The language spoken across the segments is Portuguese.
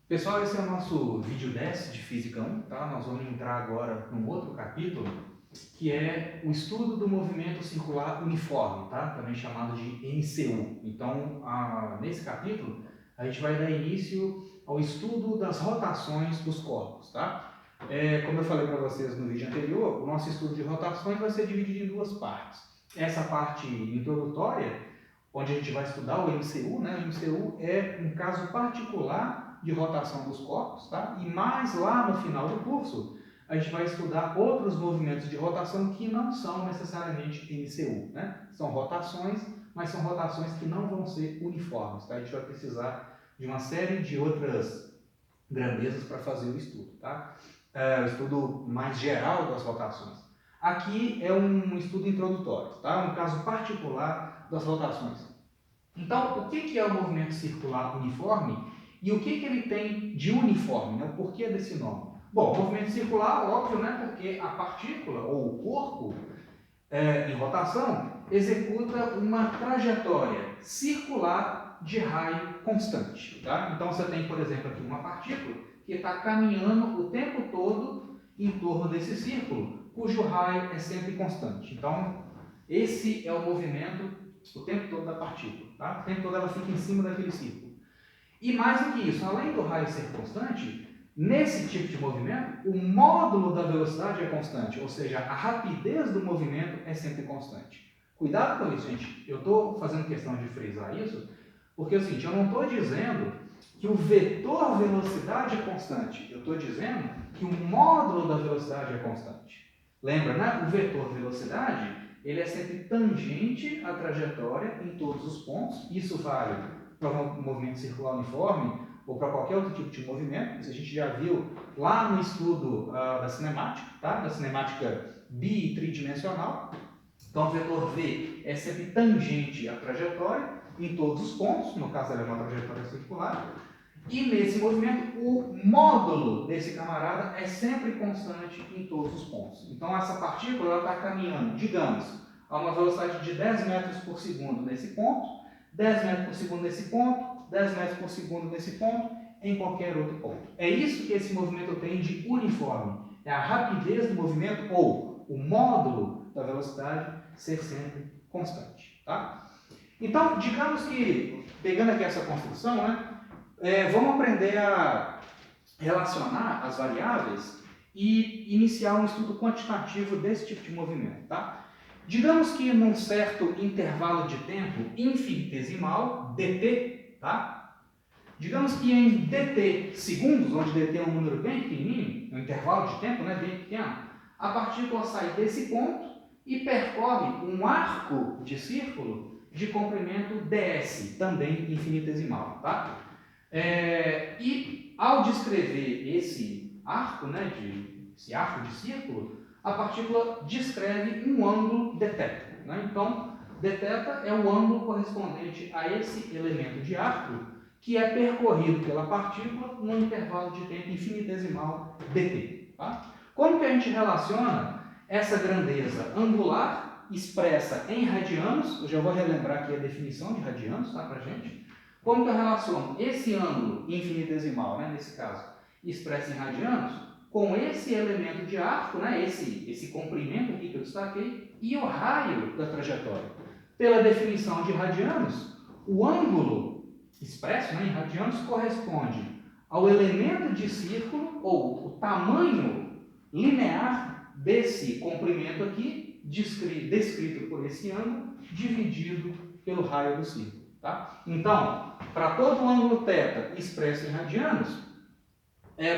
Pessoal, esse é o nosso vídeo 10 de Física 1, tá? Nós vamos entrar agora num outro capítulo, que é o estudo do movimento circular uniforme, tá? Também chamado de MCU. Então, nesse capítulo, a gente vai dar início ao estudo das rotações dos corpos, tá? Como eu falei para vocês no vídeo anterior, o nosso estudo de rotações vai ser dividido em duas partes. Essa parte introdutória, onde a gente vai estudar o MCU, né? O MCU é um caso particular de rotação dos corpos, tá? E mais lá no final do curso, a gente vai estudar outros movimentos de rotação que não são necessariamente MCU, né? São rotações, mas são rotações que não vão ser uniformes, tá? A gente vai precisar de uma série de outras grandezas para fazer o estudo, tá? O estudo mais geral das rotações. Aqui é um estudo introdutório, tá? Um caso particular das rotações. Então, o que é o movimento circular uniforme e o que ele tem de uniforme, né? O porquê desse nome? Bom, o movimento circular, óbvio, né? Porque a partícula ou o corpo em rotação executa uma trajetória circular de raio constante, tá? Então, você tem, por exemplo, aqui uma partícula que está caminhando o tempo todo em torno desse círculo, cujo raio é sempre constante. Então, esse é o movimento o tempo todo da partícula, tá? O tempo todo ela fica em cima daquele círculo. E mais do que isso, além do raio ser constante, nesse tipo de movimento, o módulo da velocidade é constante, ou seja, a rapidez do movimento é sempre constante. Cuidado com isso, gente. Eu estou fazendo questão de frisar isso, porque é o seguinte, eu não estou dizendo que o vetor velocidade é constante, eu estou dizendo que o módulo da velocidade é constante. Lembra, né? O vetor velocidade, ele é sempre tangente à trajetória em todos os pontos. Isso vale para o movimento circular uniforme ou para qualquer outro tipo de movimento. Isso a gente já viu lá no estudo da cinemática, tá? Da cinemática bi e tridimensional. Então, o vetor V é sempre tangente à trajetória em todos os pontos, no caso ela é uma trajetória circular. E nesse movimento, o módulo desse camarada é sempre constante em todos os pontos. Então, essa partícula está caminhando, digamos, a uma velocidade de 10 metros por segundo nesse ponto, 10 metros por segundo nesse ponto, 10 metros por segundo nesse ponto, em qualquer outro ponto. É isso que esse movimento tem de uniforme. É a rapidez do movimento ou o módulo da velocidade ser sempre constante. Tá? Então, digamos que, pegando aqui essa construção, né? Vamos aprender a relacionar as variáveis e iniciar um estudo quantitativo desse tipo de movimento, tá? Digamos que num certo intervalo de tempo infinitesimal, dt, tá? Digamos que em dt segundos, onde dt é um número bem pequenininho, um intervalo de tempo, né, bem pequeno, a partícula sai desse ponto e percorre um arco de círculo de comprimento ds, também infinitesimal, tá? E ao descrever esse arco, né, esse arco de círculo, a partícula descreve um ângulo dθ. Né? Então, dθ é o ângulo correspondente a esse elemento de arco que é percorrido pela partícula num intervalo de tempo infinitesimal dt. Tá? Como que a gente relaciona essa grandeza angular expressa em radianos? Eu já vou relembrar aqui a definição de radianos, tá, para a gente. Como que eu relaciono esse ângulo infinitesimal, né, nesse caso, expresso em radianos, com esse elemento de arco, né, esse comprimento aqui que eu destaquei, e o raio da trajetória? Pela definição de radianos, o ângulo expresso, né, em radianos corresponde ao elemento de círculo, ou o tamanho linear desse comprimento aqui, descrito por esse ângulo, dividido pelo raio do círculo. Tá? Então, para todo ângulo θ expresso em radianos,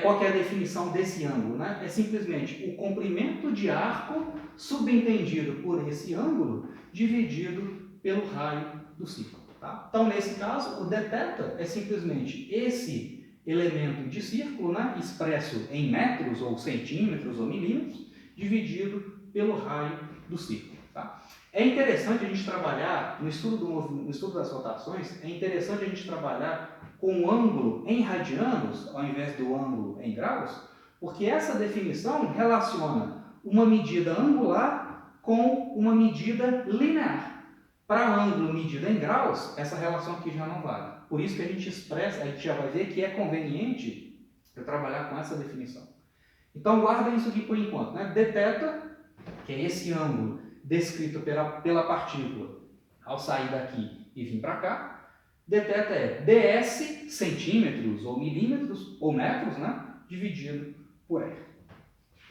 qual que é a definição desse ângulo? Né? É simplesmente o comprimento de arco subentendido por esse ângulo dividido pelo raio do círculo. Tá? Então, nesse caso, o dθ é simplesmente esse elemento de círculo, né, expresso em metros, ou centímetros, ou milímetros, dividido pelo raio do círculo. Tá? É interessante a gente trabalhar, no estudo das rotações, é interessante a gente trabalhar com o ângulo em radianos, ao invés do ângulo em graus, porque essa definição relaciona uma medida angular com uma medida linear. Para ângulo medido em graus, essa relação aqui já não vale. Por isso que a gente expressa, a gente já vai ver que é conveniente eu trabalhar com essa definição. Então, guardem isso aqui por enquanto, né? Dθ, que é esse ângulo descrito pela partícula ao sair daqui e vir para cá. Dθ é ds, centímetros ou milímetros ou metros, né? Dividido por r.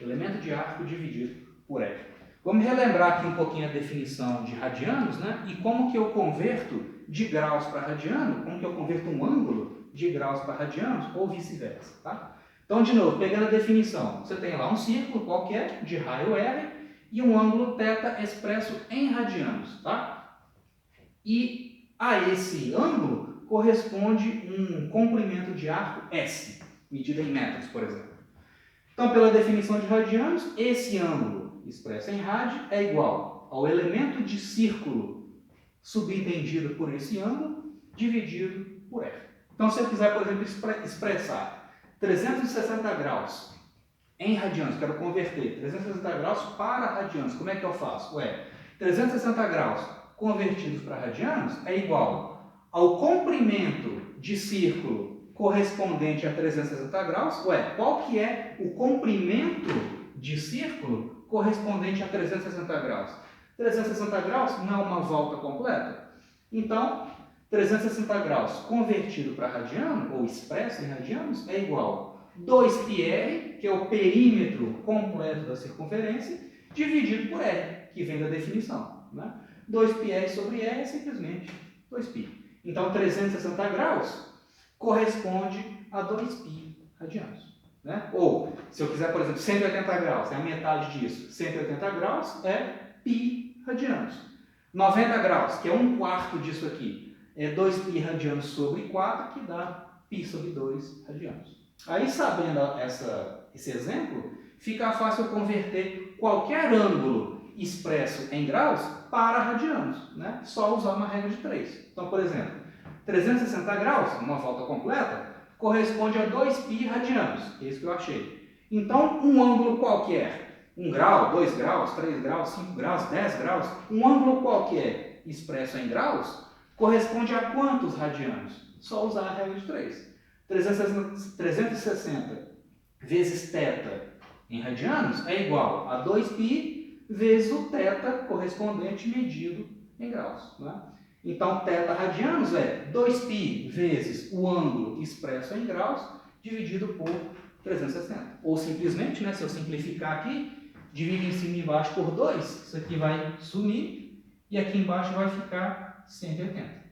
Elemento de arco dividido por r. Vamos relembrar aqui um pouquinho a definição de radianos, né? E como que eu converto de graus para radiano, como que eu converto um ângulo de graus para radianos ou vice-versa, tá? Então, de novo, pegando a definição, você tem lá um círculo qualquer de raio r e um ângulo θ expresso em radianos, tá? E a esse ângulo corresponde um comprimento de arco S, medido em metros, por exemplo. Então, pela definição de radianos, esse ângulo expresso em rádio é igual ao elemento de círculo subentendido por esse ângulo dividido por r. Então, se eu quiser, por exemplo, expressar 360 graus em radianos, quero converter 360 graus para radianos, como é que eu faço? 360 graus convertidos para radianos é igual ao comprimento de círculo correspondente a 360 graus. Qual que é o comprimento de círculo correspondente a 360 graus? 360 graus não é uma volta completa? Então, 360 graus convertido para radiano, ou expresso em radianos, é igual a 2πr, que é o perímetro completo da circunferência, dividido por r, que vem da definição, né? 2πr sobre r é simplesmente 2π. Então, 360 graus corresponde a 2π radianos, né? Ou, se eu quiser, por exemplo, 180 graus, é a metade disso. 180 graus é π radianos. 90 graus, que é 1/4 disso aqui, é 2π radianos sobre 4, que dá π sobre 2 radianos. Aí, sabendo esse exemplo, fica fácil converter qualquer ângulo expresso em graus para radianos, né? Só usar uma regra de 3. Então, por exemplo, 360 graus, uma volta completa, corresponde a 2π radianos. É isso que eu achei. Então, um ângulo qualquer, 1 grau, 2 graus, 3 graus, 5 graus, 10 graus, um ângulo qualquer expresso em graus, corresponde a quantos radianos? Só usar a regra de 3. 360 vezes θ em radianos é igual a 2π vezes o θ correspondente medido em graus, né? Então, θ radianos é 2π vezes o ângulo expresso em graus dividido por 360. Ou simplesmente, né, se eu simplificar aqui, divide em cima e embaixo por 2, isso aqui vai sumir e aqui embaixo vai ficar 180.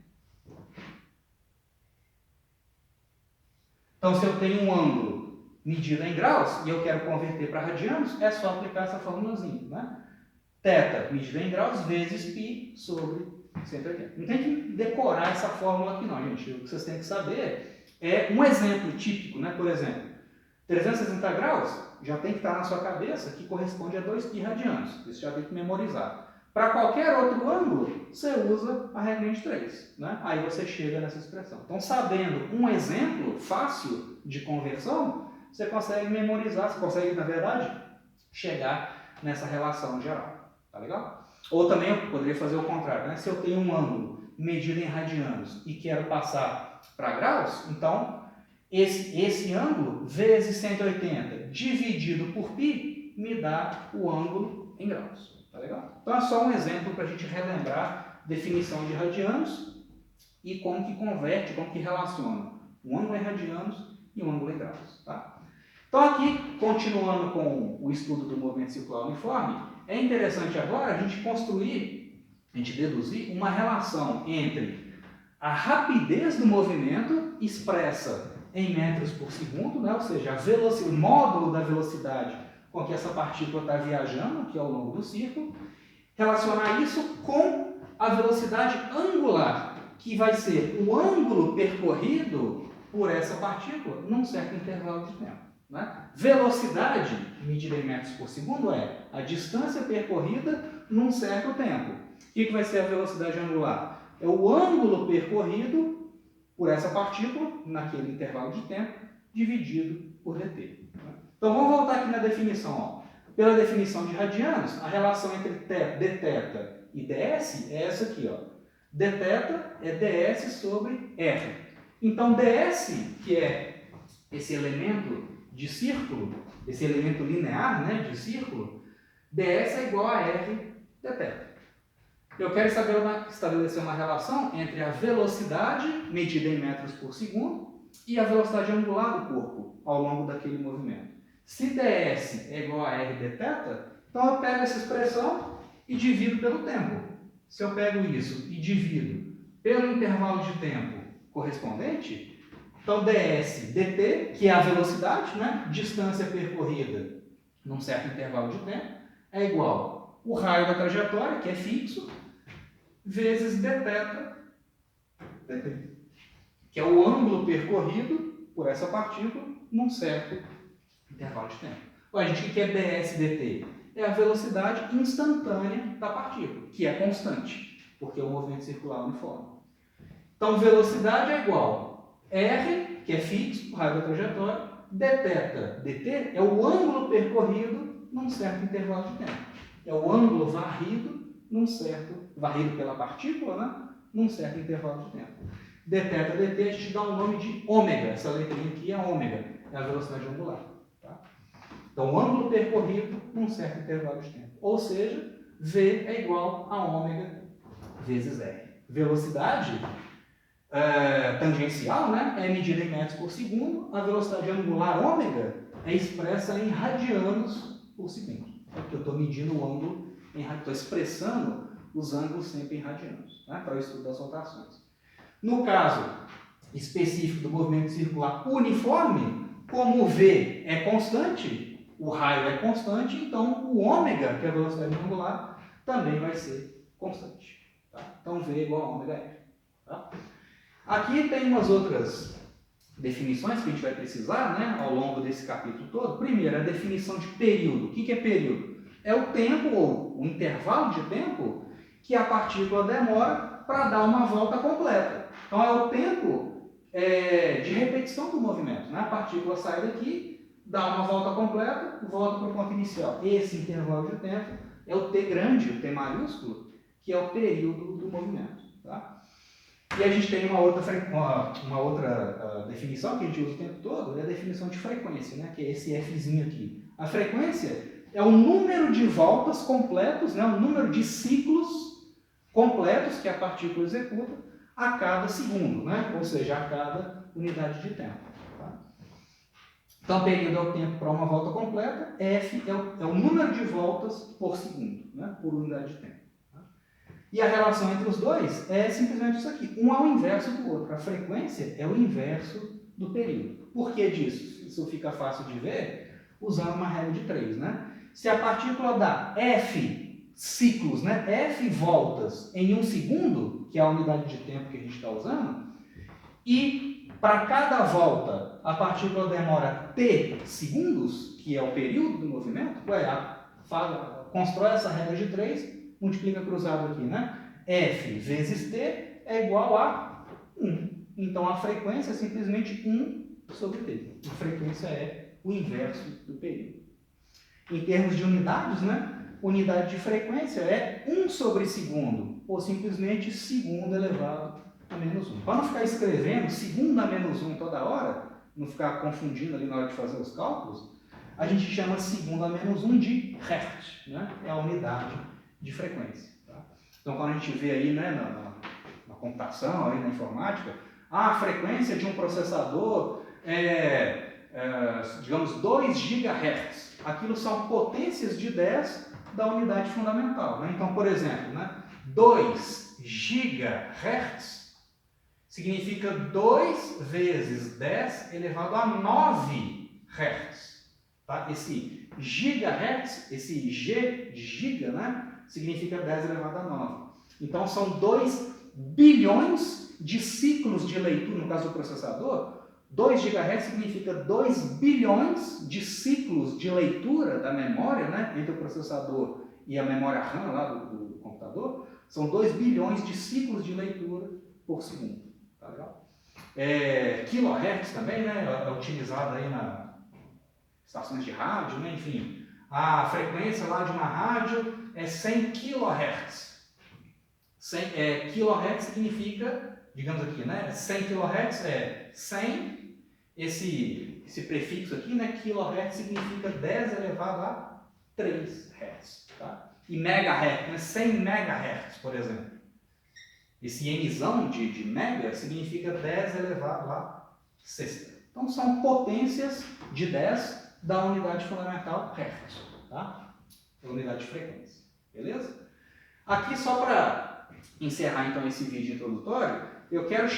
Então, se eu tenho um ângulo medido em graus e eu quero converter para radianos, é só aplicar essa formulazinha, né? θ medido em graus vezes π sobre 180. Não tem que decorar essa fórmula aqui não, gente. O que vocês têm que saber é um exemplo típico, né? Por exemplo, 360 graus já tem que estar na sua cabeça que corresponde a 2π radianos. Isso já tem que memorizar. Para qualquer outro ângulo, você usa a regra de 3, né? Aí você chega nessa expressão. Então, sabendo um exemplo fácil de conversão, você consegue memorizar, você consegue, na verdade, chegar nessa relação geral. Tá legal? Ou também eu poderia fazer o contrário, né? Se eu tenho um ângulo medido em radianos e quero passar para graus, então esse ângulo vezes 180 dividido por π me dá o ângulo em graus. Tá legal? Então é só um exemplo para a gente relembrar a definição de radianos e como que converte, como que relaciona um ângulo em radianos e um ângulo em graus. Tá? Então aqui, continuando com o estudo do movimento circular uniforme, é interessante agora a gente deduzir uma relação entre a rapidez do movimento expressa em metros por segundo, né? Ou seja, o módulo da velocidade com que essa partícula está viajando aqui ao longo do círculo, relacionar isso com a velocidade angular, que vai ser o ângulo percorrido por essa partícula num certo intervalo de tempo, né? Velocidade, medida em metros por segundo, é a distância percorrida num certo tempo. O que vai ser a velocidade angular? É o ângulo percorrido por essa partícula naquele intervalo de tempo, dividido por dt. Então, vamos voltar aqui na definição. Ó. Pela definição de radianos, a relação entre dθ e ds é essa aqui. Ó. Dθ é ds sobre r. Então, ds, que é esse elemento de círculo, esse elemento linear, né, de círculo, ds é igual a r dθ. Eu quero estabelecer uma relação entre a velocidade, medida em metros por segundo, e a velocidade angular do corpo ao longo daquele movimento. Se ds é igual a r dθ, então eu pego essa expressão e divido pelo tempo. Se eu pego isso e divido pelo intervalo de tempo correspondente, então ds dt, que é a velocidade, né, distância percorrida num certo intervalo de tempo, é igual o raio da trajetória, que é fixo, vezes dθ dt, que é o ângulo percorrido por essa partícula num certo intervalo de tempo. Olha, gente, o que é ds dt? É a velocidade instantânea da partícula, que é constante, porque é um movimento circular uniforme. Então, velocidade é igual a r, que é fixo, o raio da trajetória, dθ dt é o ângulo percorrido num certo intervalo de tempo. É o ângulo varrido pela partícula, né, num certo intervalo de tempo. Dθ dt a gente dá o nome de ômega, essa letrinha aqui é ômega, é a velocidade angular. Tá? Então, o ângulo percorrido num certo intervalo de tempo. Ou seja, V é igual a ômega vezes R. Velocidade tangencial, né, é medida em metros por segundo. A velocidade angular ômega é expressa em radianos por segundo. Porque eu estou medindo o ângulo, estou expressando os ângulos sempre em radianos, né, para o estudo das rotações. No caso específico do movimento circular uniforme, como o V é constante, o raio é constante, então o ômega, que é a velocidade angular, também vai ser constante. Tá? Então V é igual a ômega R. Tá? Aqui tem umas outras definições que a gente vai precisar, né, ao longo desse capítulo todo. Primeiro, a definição de período. O que é período? É o tempo, ou o intervalo de tempo, que a partícula demora para dar uma volta completa. Então, é o tempo de repetição do movimento. Né? A partícula sai daqui, dá uma volta completa, volta para o ponto inicial. Esse intervalo de tempo é o T grande, o T maiúsculo, que é o período do movimento. Tá? E a gente tem uma outra definição que a gente usa o tempo todo, é a definição de frequência, né? Que é esse Fzinho aqui. A frequência é o número de voltas completos, né? O número de ciclos completos que a partícula executa a cada segundo, né? Ou seja, a cada unidade de tempo. Tá? Então, período é o tempo para uma volta completa, F é o número de voltas por segundo, né? Por unidade de tempo. E a relação entre os dois é simplesmente isso aqui. Um é o inverso do outro. A frequência é o inverso do período. Por que disso? Isso fica fácil de ver usando uma regra de 3. Né? Se a partícula dá F ciclos, né? F voltas em 1 segundo, que é a unidade de tempo que a gente está usando, e para cada volta a partícula demora T segundos, que é o período do movimento, constrói essa regra de 3, multiplica cruzado aqui, né? F vezes T é igual a 1. Então, a frequência é simplesmente 1 sobre T. A frequência é o inverso do período. Em termos de unidades, né? Unidade de frequência é 1 sobre segundo, ou simplesmente segundo elevado a menos 1. Para não ficar escrevendo segundo a menos 1 toda hora, não ficar confundindo ali na hora de fazer os cálculos, a gente chama segundo a menos 1 de Hertz, né? É a unidade de frequência. Tá? Então, quando a gente vê aí, né, na computação, aí na informática, a frequência de um processador digamos, 2 GHz. Aquilo são potências de 10 da unidade fundamental. Né? Então, por exemplo, né, 2 GHz significa 2 vezes 10 elevado a 9 Hz. Tá? Esse gigahertz, esse G de giga, né, significa 10 elevado a 9. Então, são 2 bilhões de ciclos de leitura, no caso do processador. 2 GHz significa 2 bilhões de ciclos de leitura da memória, né, entre o processador e a memória RAM lá do computador. São 2 bilhões de ciclos de leitura por segundo. Tá legal? Kilohertz também, né, é utilizado aí nas estações de rádio, né, enfim. A frequência lá de uma rádio é 100 kHz. kHz significa, digamos aqui, né? 100 kHz é 100, esse prefixo aqui, né? kHz significa 10 elevado a 3 Hz, tá? E megahertz, né? 100 megahertz, por exemplo. Esse Mzão de mega significa 10 elevado a sexta. Então, são potências de 10 da unidade fundamental Hertz, tá? Da unidade de frequência, beleza? Aqui, só para encerrar, então, esse vídeo introdutório, eu quero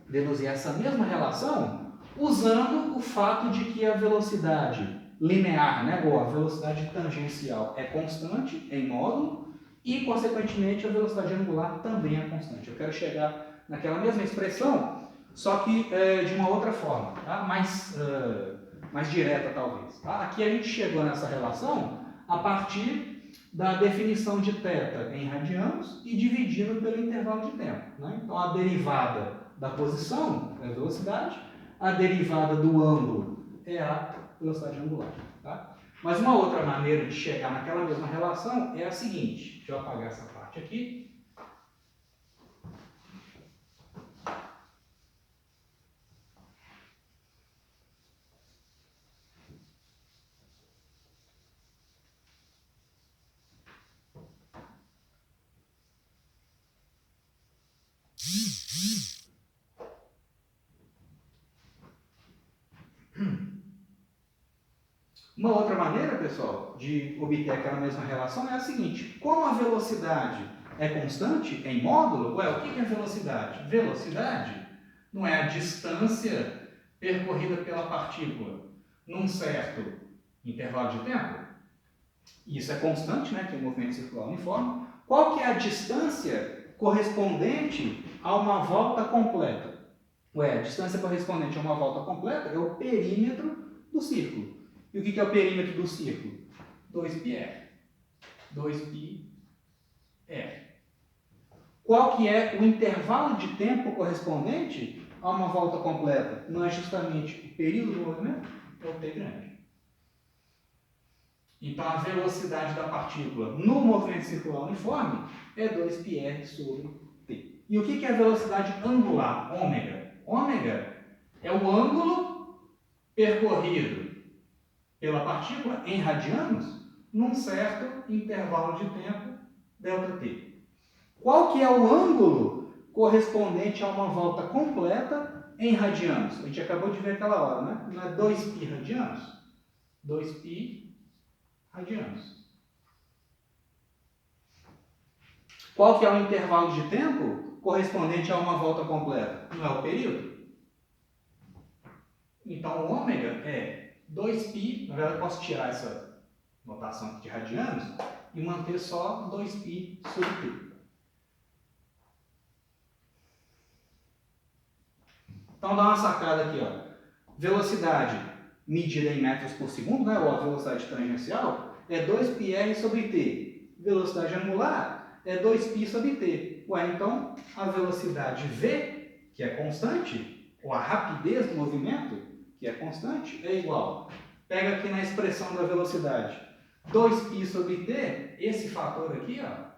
deduzir essa mesma relação usando o fato de que a velocidade linear, né, ou a velocidade tangencial é constante em módulo e, consequentemente, a velocidade angular também é constante. Eu quero chegar naquela mesma expressão, só que de uma outra forma, tá? Mais direta, talvez. Tá? Aqui a gente chegou nessa relação a partir da definição de θ em radianos e dividido pelo intervalo de tempo, né? Então, a derivada da posição é a velocidade, a derivada do ângulo é a velocidade angular. Tá? Mas uma outra maneira de chegar naquela mesma relação é a seguinte. Deixa eu apagar essa parte aqui. Uma outra maneira, pessoal, de obter aquela mesma relação é a seguinte. Como a velocidade é constante em módulo, o que é velocidade? Velocidade não é a distância percorrida pela partícula num certo intervalo de tempo? Isso é constante, né, que é o movimento circular uniforme. Qual que é a distância correspondente a uma volta completa? A distância correspondente a uma volta completa é o perímetro do círculo. E o que é o perímetro do círculo? 2πr. 2πr. Qual que é o intervalo de tempo correspondente a uma volta completa? Não é justamente o período do movimento? É o t grande. Então, a velocidade da partícula no movimento circular uniforme é 2πr sobre t. E o que é a velocidade angular? Ômega. Ômega é o ângulo percorrido pela partícula em radianos num certo intervalo de tempo ΔT. Qual que é o ângulo correspondente a uma volta completa em radianos? A gente acabou de ver aquela hora, né? Não é 2π radianos? 2π radianos. Qual que é o intervalo de tempo correspondente a uma volta completa? Não é o período? Então, o ômega é 2π, na verdade eu posso tirar essa notação aqui de radianos e manter só 2π sobre t. Então dá uma sacada aqui, ó. Velocidade medida em metros por segundo, né, ou a velocidade tangencial, é 2πr sobre t. Velocidade angular é 2π sobre t. Então a velocidade v, que é constante, ou a rapidez do movimento, que é constante, é igual. Pega aqui na expressão da velocidade. 2π sobre t, esse fator aqui, ó.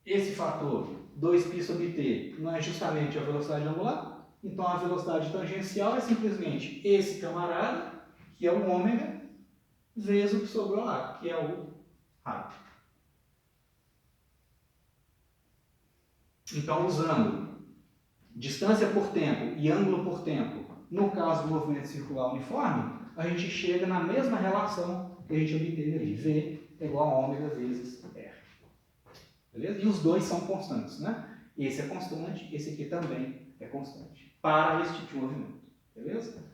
Esse fator, 2π sobre t, não é justamente a velocidade angular? Então a velocidade tangencial é simplesmente esse camarada, que é o ômega, vezes o que sobrou lá, que é o raio. Então, usando distância por tempo e ângulo por tempo, no caso do movimento circular uniforme, a gente chega na mesma relação que a gente obteve ali. V é igual a ômega vezes R. Beleza? E os dois são constantes, né? Esse é constante, esse aqui também é constante. Para esse tipo de movimento. Beleza?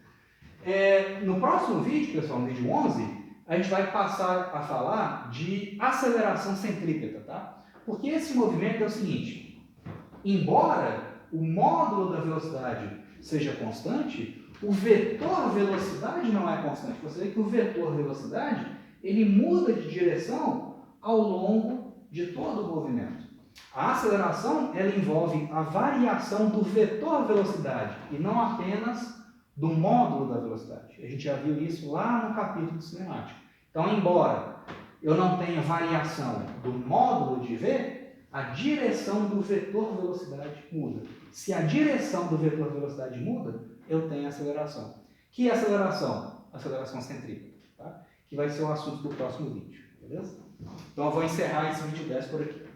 No próximo vídeo, pessoal, no vídeo 11, a gente vai passar a falar de aceleração centrípeta, tá? Porque esse movimento é o seguinte: embora o módulo da velocidade seja constante, o vetor velocidade não é constante. Você vê que o vetor velocidade ele muda de direção ao longo de todo o movimento. A aceleração ela envolve a variação do vetor velocidade e não apenas do módulo da velocidade. A gente já viu isso lá no capítulo de cinemática. Então, embora eu não tenha variação do módulo de V, a direção do vetor velocidade muda. Se a direção do vetor velocidade muda, eu tenho aceleração. Que aceleração? Aceleração centrípeta, tá? Que vai ser o assunto do próximo vídeo, beleza? Então eu vou encerrar esse vídeo 10 por aqui.